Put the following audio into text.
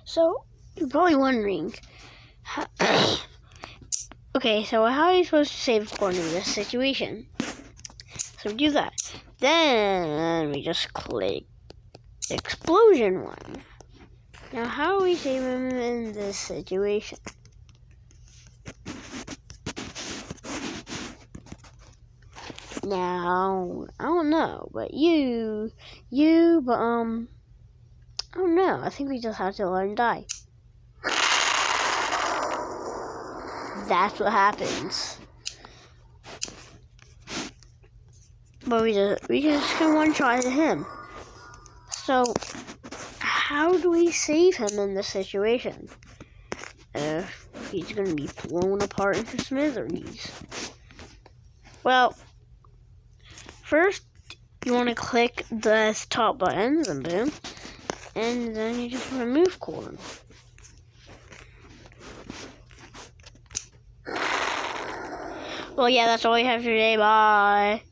So, you're probably wondering, okay, so how are you supposed to save corn in this situation? So we do that. Then we just click explosion one. Now, how do we save him in this situation? Now, I don't know, but I don't know. I think we just have to let him die. That's what happens. But we just can one-shot him. So, how do we save him in this situation? If he's gonna be blown apart into smithereens. Well, first you want to click the top buttons and boom, and then you just remove corn. Well, yeah, that's all we have today. Bye.